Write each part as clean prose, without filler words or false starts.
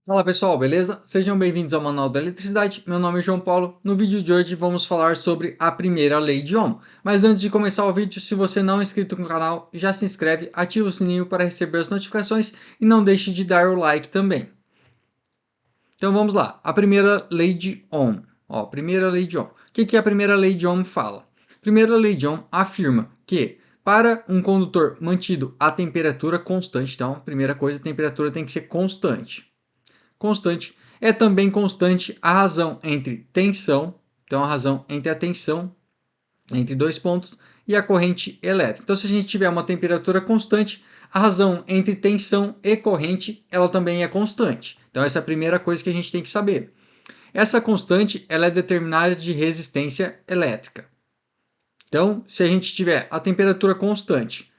Fala pessoal, beleza? Sejam bem-vindos ao Manual da Eletricidade. Meu nome é João Paulo. No vídeo de hoje vamos falar sobre a primeira lei de Ohm. Mas antes de começar o vídeo, se você não é inscrito no canal, já se inscreve, ativa o sininho para receber as notificações e não deixe de dar o like também. Então vamos lá, a primeira lei de Ohm. Primeira lei de Ohm. O que a primeira lei de Ohm fala? A primeira lei de Ohm afirma que para um condutor mantido a temperatura constante, então, primeira coisa, a temperatura tem que ser constante. Constante. É também constante a razão entre tensão, então a razão entre a tensão, entre dois pontos, e a corrente elétrica. Então, se a gente tiver uma temperatura constante, a razão entre tensão e corrente, ela também é constante. Então, essa é a primeira coisa que a gente tem que saber. Essa constante, ela é determinada de resistência elétrica. Então, se a gente tiver a temperatura constante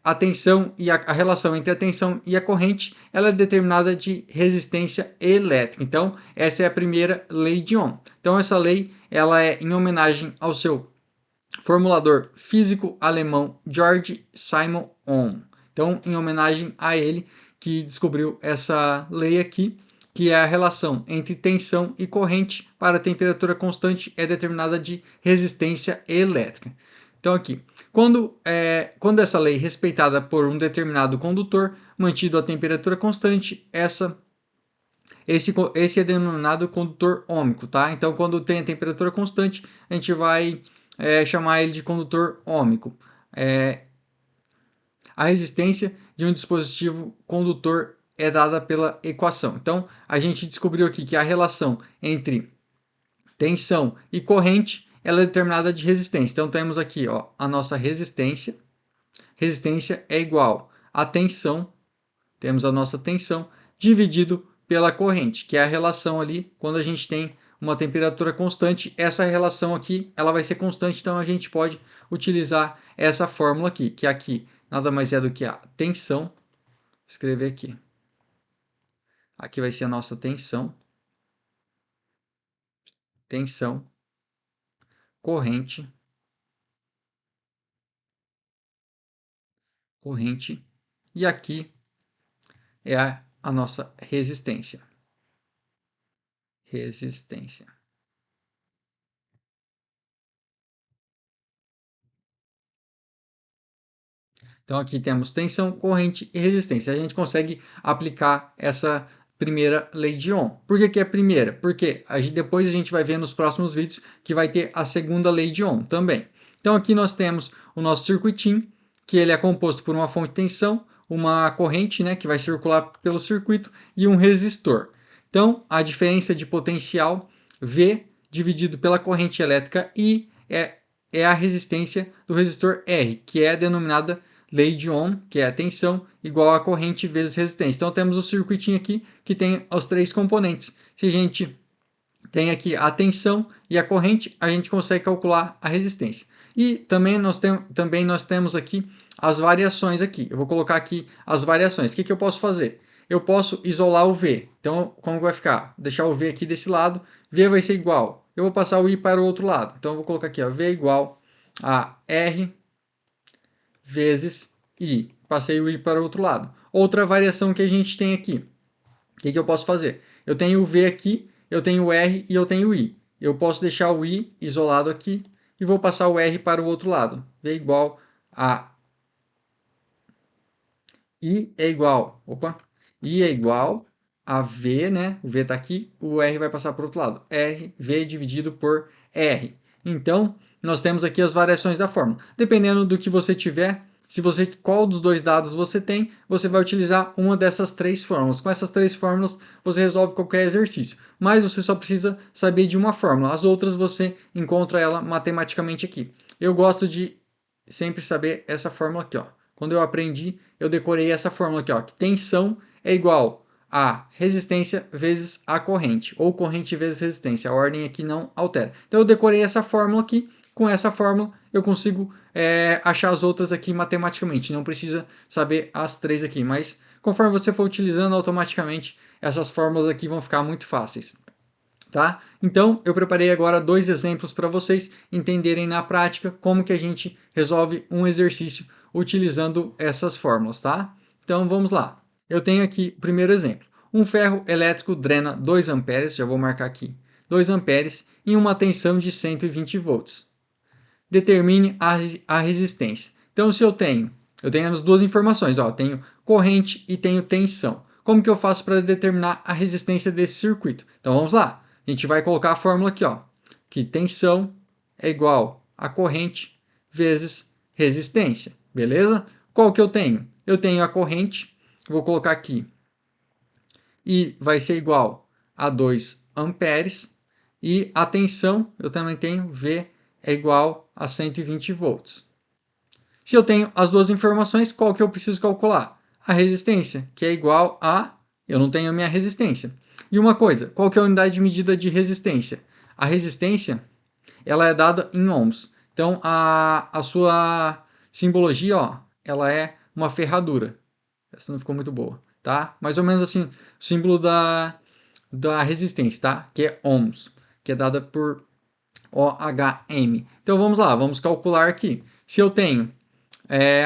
a tensão e a relação entre a tensão e a corrente, ela é determinada de resistência elétrica. Então, essa é a primeira lei de Ohm. Então, essa lei ela é em homenagem ao seu formulador físico alemão George Simon Ohm. Então, em homenagem a ele que descobriu essa lei aqui, que é a relação entre tensão e corrente para temperatura constante é determinada de resistência elétrica. Então aqui, quando essa lei é respeitada por um determinado condutor, mantido a temperatura constante, esse é denominado condutor ôhmico, tá? Então quando tem a temperatura constante, a gente vai chamar ele de condutor ôhmico. A resistência de um dispositivo condutor é dada pela equação. Então a gente descobriu aqui que a relação entre tensão e corrente ela é determinada de resistência. Então temos aqui a nossa resistência. Resistência é igual a tensão, temos a nossa tensão, dividido pela corrente, que é a relação ali quando a gente tem uma temperatura constante. Essa relação aqui ela vai ser constante, então a gente pode utilizar essa fórmula aqui, que aqui nada mais é do que a tensão. Vou escrever aqui. Aqui vai ser a nossa tensão. Tensão, corrente, corrente. E aqui é a nossa resistência. Resistência. Então aqui temos tensão, corrente e resistência. A gente consegue aplicar essa primeira lei de Ohm. Por que é a primeira? Porque depois a gente vai ver nos próximos vídeos que vai ter a segunda lei de Ohm também. Então aqui nós temos o nosso circuitinho, que ele é composto por uma fonte de tensão, uma corrente, né, que vai circular pelo circuito, e um resistor. Então a diferença de potencial V dividido pela corrente elétrica I é a resistência do resistor R, que é denominada lei de Ohm, que é a tensão, igual a corrente vezes resistência. Então temos o circuitinho aqui que tem os três componentes. Se a gente tem aqui a tensão e a corrente, a gente consegue calcular a resistência. E também nós temos aqui as variações aqui. Eu vou colocar aqui as variações. O que eu posso fazer? Eu posso isolar o V. Então, como vai ficar? Deixar o V aqui desse lado. V vai ser igual. Eu vou passar o I para o outro lado. Então, eu vou colocar aqui, V igual a R vezes I. Passei o I para o outro lado. Outra variação que a gente tem aqui. O que eu posso fazer? Eu tenho o V aqui, eu tenho o R e eu tenho o I. Eu posso deixar o I isolado aqui e vou passar o R para o outro lado. V igual a I é igual, I é igual a V, né? O V está aqui, o R vai passar para o outro lado. V dividido por R. Então, nós temos aqui as variações da fórmula. Dependendo do que você tiver, qual dos dois dados você tem, você vai utilizar uma dessas três fórmulas. Com essas três fórmulas, você resolve qualquer exercício. Mas você só precisa saber de uma fórmula. As outras você encontra ela matematicamente aqui. Eu gosto de sempre saber essa fórmula aqui, Quando eu aprendi, eu decorei essa fórmula aqui, que tensão é igual a resistência vezes a corrente, ou corrente vezes resistência. A ordem aqui não altera. Então eu decorei essa fórmula aqui. Com essa fórmula eu consigo achar as outras aqui matematicamente. Não precisa saber as três aqui, mas conforme você for utilizando automaticamente, essas fórmulas aqui vão ficar muito fáceis. Tá? Então, eu preparei agora dois exemplos para vocês entenderem na prática como que a gente resolve um exercício utilizando essas fórmulas, tá? Então, vamos lá. eu tenho aqui o primeiro exemplo. Um ferro elétrico drena 2 amperes, já vou marcar aqui, 2 amperes em uma tensão de 120 volts. Determine a resistência. Então, se eu tenho as duas informações, ó, tenho corrente e tenho tensão. Como que eu faço para determinar a resistência desse circuito? Então, vamos lá. A gente vai colocar a fórmula aqui, ó, que tensão é igual a corrente vezes resistência, beleza? Qual que eu tenho? Eu tenho a corrente, vou colocar aqui, e vai ser igual a 2 amperes, e a tensão, eu também tenho V é igual a 120 volts. Se eu tenho as duas informações, qual que eu preciso calcular? A resistência, que é igual a... eu não tenho a minha resistência. E uma coisa, qual que é a unidade de medida de resistência? A resistência, ela é dada em ohms. Então, a sua simbologia, ó, ela é uma ferradura. Essa não ficou muito boa, tá? Mais ou menos assim, o símbolo da resistência, tá? Que é ohms, que é dada por OHM. Então, vamos lá, vamos calcular aqui. Se eu tenho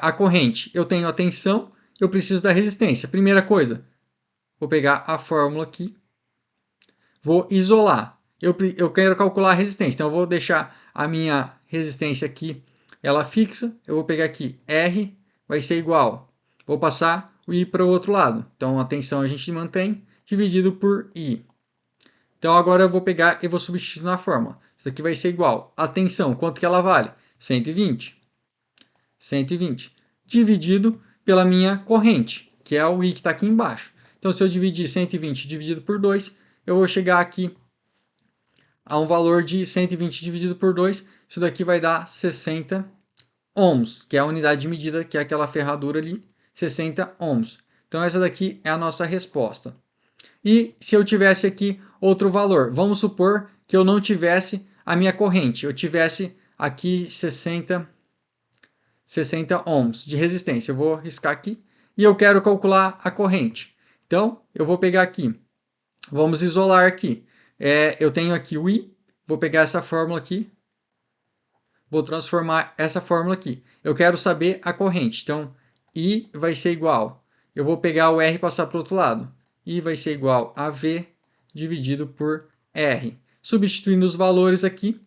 a corrente, eu tenho a tensão, eu preciso da resistência. Primeira coisa, vou pegar a fórmula aqui, vou isolar. Eu quero calcular a resistência, então eu vou deixar a minha resistência aqui, ela fixa. Eu vou pegar aqui R, vai ser igual. Vou passar o I para o outro lado. Então a tensão a gente mantém, dividido por I. Então agora eu vou pegar e vou substituir na fórmula. Isso aqui vai ser igual. A tensão, quanto que ela vale? 120. 120. Dividido pela minha corrente, que é o I que está aqui embaixo. Então se eu dividir 120 dividido por 2, eu vou chegar aqui a um valor de 120 dividido por 2. Isso daqui vai dar 60 ohms, que é a unidade de medida, que é aquela ferradura ali, 60 ohms. Então essa daqui é a nossa resposta. E se eu tivesse aqui outro valor, vamos supor que eu não tivesse a minha corrente, eu tivesse aqui 60 ohms de resistência. Eu vou riscar aqui e eu quero calcular a corrente. Então, eu vou pegar aqui, vamos isolar aqui. Eu tenho aqui o I, vou pegar essa fórmula aqui, vou transformar essa fórmula aqui. Eu quero saber a corrente, então I vai ser igual. Eu vou pegar o R e passar para o outro lado. I vai ser igual a V dividido por R. Substituindo os valores aqui,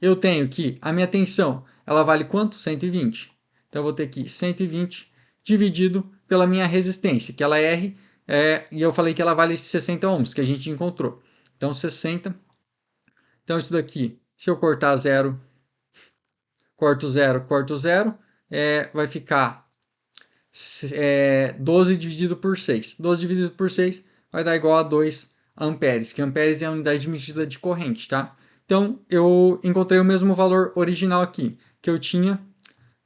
eu tenho que a minha tensão, ela vale quanto? 120. Então eu vou ter aqui 120 dividido pela minha resistência, que ela é R, e eu falei que ela vale 60 ohms, que a gente encontrou. Então 60. Então isso daqui, se eu cortar 0, corto 0, vai ficar 12 dividido por 6. 12 dividido por 6 vai dar igual a 2 amperes, que amperes é a unidade de medida de corrente, tá? Então, eu encontrei o mesmo valor original aqui, que eu tinha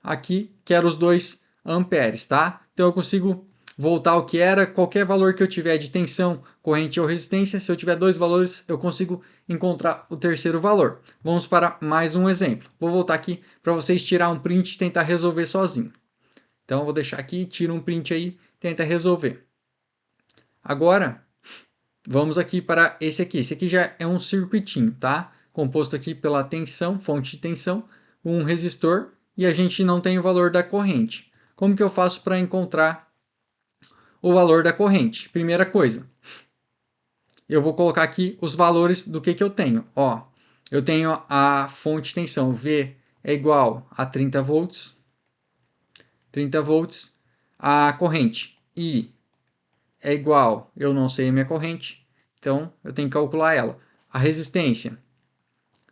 aqui, que era os 2 amperes, tá? Então, eu consigo voltar ao que era, qualquer valor que eu tiver de tensão, corrente ou resistência, se eu tiver dois valores, eu consigo encontrar o terceiro valor. Vamos para mais um exemplo. Vou voltar aqui para vocês tirar um print e tentar resolver sozinho. Então, eu vou deixar aqui, tira um print aí, tenta resolver. Agora, vamos aqui para esse aqui. Esse aqui já é um circuitinho, tá? Composto aqui pela tensão, fonte de tensão, um resistor, e a gente não tem o valor da corrente. Como que eu faço para encontrar o valor da corrente? Primeira coisa, eu vou colocar aqui os valores do que eu tenho. Ó, eu tenho a fonte de tensão V é igual a 30 volts. 30 volts. A corrente I é igual, eu não sei a minha corrente, então eu tenho que calcular ela. A resistência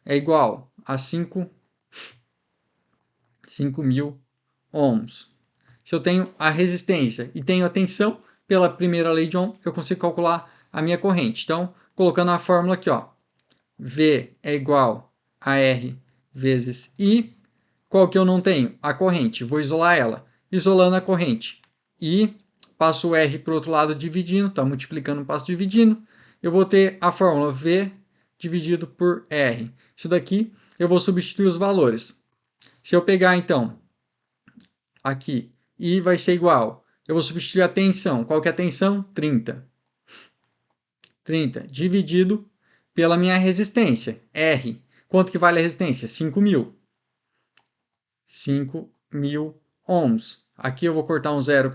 é igual a 5.000 ohms. Se eu tenho a resistência e tenho a tensão, pela primeira lei de Ohm, eu consigo calcular a minha corrente. Então, colocando a fórmula aqui, ó, V é igual a R vezes I. Qual que eu não tenho? A corrente. Vou isolar ela. Isolando a corrente. I, passo o R para o outro lado dividindo, está multiplicando, passo dividindo. Eu vou ter a fórmula V dividido por R. Isso daqui eu vou substituir os valores. Se eu pegar, então, aqui, I vai ser igual. Eu vou substituir a tensão. Qual que é a tensão? 30. 30 dividido pela minha resistência, R. Quanto que vale a resistência? 5.000. 5.000 ohms. Aqui eu vou cortar um zero.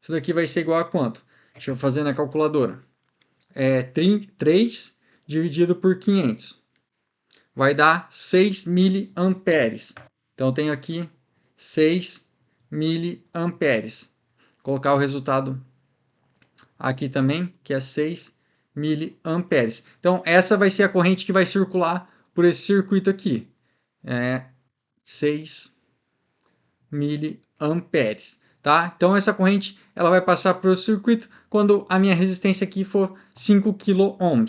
Isso daqui vai ser igual a quanto? Deixa eu fazer na calculadora. 3 dividido por 500. Vai dar 6 miliamperes. Então eu tenho aqui 6 miliamperes. Vou colocar o resultado aqui também, que é 6 miliamperes. Então essa vai ser a corrente que vai circular por esse circuito aqui. 6 miliamperes. Tá? Então essa corrente ela vai passar por esse circuito quando a minha resistência aqui for 5 kΩ.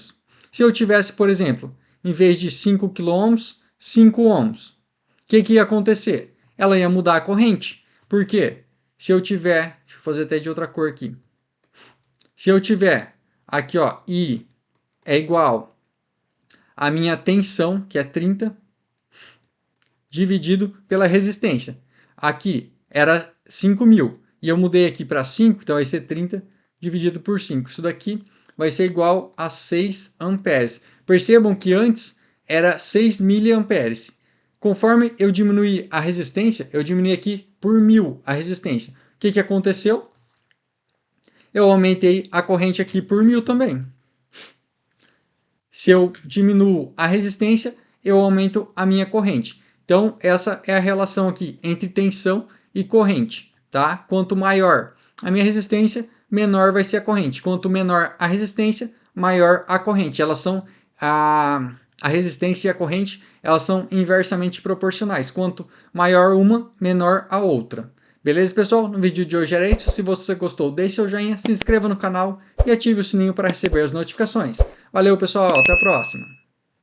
Se eu tivesse, por exemplo, em vez de 5 kΩ, 5 ohms, o que ia acontecer? Ela ia mudar a corrente. Por quê? Se eu tiver, deixa eu fazer até de outra cor aqui. Se eu tiver aqui, ó, I é igual a minha tensão, que é 30, dividido pela resistência. Aqui era 5.000 e eu mudei aqui para 5, então vai ser 30 dividido por 5. Isso daqui vai ser igual a 6 amperes. Percebam que antes era 6 miliamperes. Conforme eu diminuí a resistência, eu diminui aqui por 1.000 a resistência. O que aconteceu? Eu aumentei a corrente aqui por 1.000 também. Se eu diminuo a resistência, eu aumento a minha corrente. Então, essa é a relação aqui entre tensão e corrente. Tá? Quanto maior a minha resistência, menor vai ser a corrente. Quanto menor a resistência, maior a corrente. Elas são a resistência e a corrente, elas são inversamente proporcionais. Quanto maior uma, menor a outra. Beleza, pessoal? No vídeo de hoje era isso. Se você gostou, deixe seu joinha, se inscreva no canal e ative o sininho para receber as notificações. Valeu, pessoal. Até a próxima.